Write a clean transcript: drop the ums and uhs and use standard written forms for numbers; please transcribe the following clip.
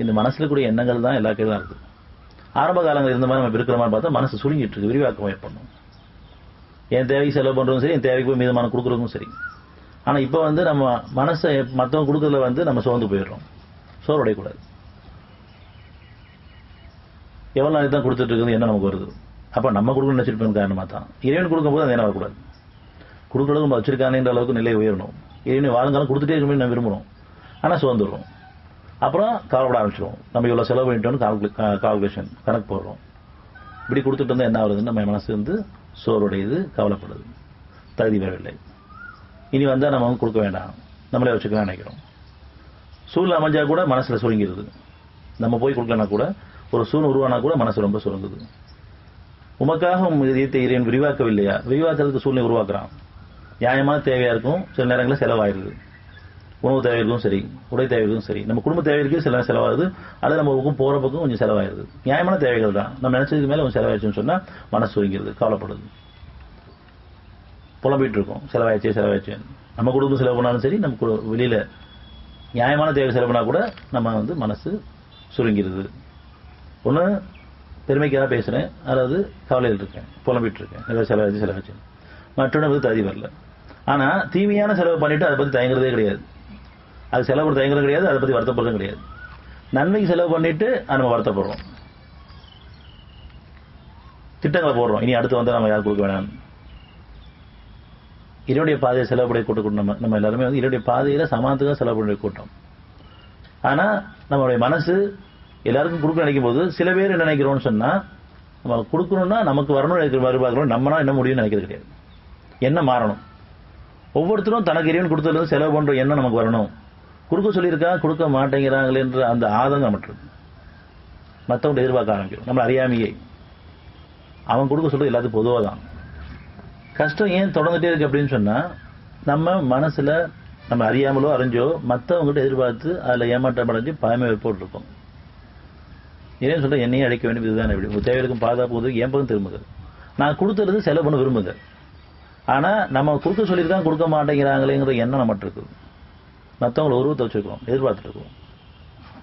இந்த மனசுல கூடிய எண்ணங்கள் தான் எல்லா கையிலும் இருக்குது. ஆரம்ப காலங்கள் இருந்த மாதிரி நம்ம இருக்கிற மாதிரி பார்த்தா மனசு சுருங்கிட்டு இருக்கு, விரிவாக்கம் ஏற்படணும். என் தேவைக்கு செலவு பண்றதும் சரி, என் தேவைக்கு போய் மீதமான கொடுக்குறதும் சரி. ஆனா இப்ப நம்ம மனசை மற்றவங்க கொடுக்கறதுல நம்ம சோர்ந்து போயிடுறோம். சோர்வடையக்கூடாது. எவ்வளவு நாளைக்கு தான் கொடுத்துட்டு இருக்குது என்ன நமக்கு வருது. அப்ப நம்ம கொடுக்கணும்னு நினைச்சிருப்போம் காரணமா தான் இறைவன் கொடுக்கும்போது அந்த என்ன வரக்கூடாது. கொடுக்கறது நம்ம வச்சிருக்கானேன்ற அளவுக்கு நிலை உயரணும். இறைவனை வாழ்ந்தாலும் கொடுத்துட்டே இருக்க நம்ம விரும்புறோம். ஆனா சோர்ந்துடுறோம். அப்புறம் கவலைப்பட ஆரம்பிச்சிடுவோம். நம்ம இவ்வளவு செலவு பண்ணிட்டோம்னு கால்குலேஷன் கணக்கு போடுறோம். இப்படி கொடுத்துட்டு இருந்தா என்ன ஆகுதுன்னு நம்ம மனசு சோர்வடையுது, கவலைப்படுது, தகுதி பெறவில்லை. இனி வந்தா நம்ம கொடுக்க வேண்டாம், நம்மளே வச்சுக்கலாம் நினைக்கிறோம். சூழ்நிலை அமைஞ்சா கூட மனசுல சுருங்கிடுது. நம்ம போய் கொடுக்கலனா கூட ஒரு சூழ்நிலை உருவானா கூட மனசு ரொம்ப சுருங்குது. உமக்காக இதயத்தை இறைவன் விரிவாக்கவில்லையா? விரிவாக்கிறதுக்கு சூழ்நிலை உருவாக்குறான். நியாயமான தேவையா இருக்கும், சில நேரங்களில் செலவாயிருது. உணவு தேவைகளுக்கும் சரி, உடை தேவைகளுக்கும் சரி, நம்ம குடும்ப தேவைகளுக்கு சில செலவாகுது. அது நம்ம பக்கம் போற பக்கம் கொஞ்சம் செலவாயிருது. நியாயமான தேவைகள் தான். நம்ம நினைச்சதுக்கு மேல கொஞ்சம் செலவாயிடுச்சுன்னு சொன்னா மனசு சுருங்கிறது, கவலைப்படுது, புலம்பிட்டு இருக்கோம். செலவாயிடுச்சு. நம்ம குடும்பம் செலவு பண்ணாலும் சரி, நம்ம வெளியில நியாயமான தேவை செலவு பண்ணா கூட நம்ம மனசு சுருங்கிறது. ஒண்ணு பெருமைக்காக பேசுறேன், அதாவது கவலையில் இருக்கேன், புலம்பிட்டு இருக்கேன், ஏதாவது செலவாச்சு. மற்றொன்று தகுதி வரல. ஆனா தீமையான செலவு பண்ணிட்டு அதை பத்தி தயங்குறதே கிடையாது. அது செலவு தயங்குறது கிடையாது, அதை பத்தி வருத்தப்படுறதும் கிடையாது. நன்மைக்கு செலவு பண்ணிட்டு நம்ம வருத்தப்படுறோம், திட்டங்களை போடுறோம். இனி அடுத்து வந்தா நம்ம யாரும் கொடுக்க வேணாம். இறைவனுடைய பாதையை செலவுடைய கூட்டம் நம்ம எல்லாருமே இறைவனுடைய பாதையில சமானத்துக்காக செலவுடைய கூட்டம். ஆனா நம்மளுடைய மனசு எல்லாருக்கும் கொடுக்க நினைக்கும் போது சில பேர் என்ன நினைக்கிறோம்னு சொன்னா, நம்ம கொடுக்கணும்னா நமக்கு வரணும்னு நினைக்கிற மாதிரி பார்க்கிறோம். நம்மனா என்ன முடியும்னு நினைக்கிறது கிடையாது. என்ன மாறணும்? ஒவ்வொருத்தரும் தனக்கு இறைவன் கொடுத்தது செலவு பண்ற எண்ணம் நமக்கு வரணும். கொடுக்க சொல்லியிருக்கா, கொடுக்க மாட்டேங்கிறாங்களேன்ற அந்த ஆதங்கம் நமக்கு இருக்கு. மற்றவங்க எதிர்பார்க்க ஆரம்பிக்கிறோம். நம்ம அறியாமையே அவன் கொடுக்க சொல்றது எல்லாத்துக்கும் பொதுவாக தான். கஷ்டம் ஏன் தொடர்ந்துட்டே இருக்கு அப்படின்னு சொன்னா, நம்ம மனசுல நம்ம அறியாமலோ அறிஞ்சோ மற்றவங்ககிட்ட எதிர்பார்த்து அதுல ஏமாற்றம் அடைஞ்சு பயமே ஏற்பட்டு இருக்கோம். ஏன்னு சொல்ற என்னையும் அழைக்க வேண்டும், இதுதான் எப்படி உங்க தேவைகளுக்கும் பாதுகாப்பு என் பக்கம் திரும்புது. நான் கொடுத்துறது செலவு பண்ண விரும்புது. ஆனா நம்ம கொடுக்க சொல்லியிருக்காங்க, கொடுக்க மாட்டேங்கிறாங்களேங்கிற எண்ணம் நம்மகிட்ட இருக்குது. மற்றவங்களை உருவத்தை வச்சிருக்கோம், எதிர்பார்த்துட்டு இருக்கோம்.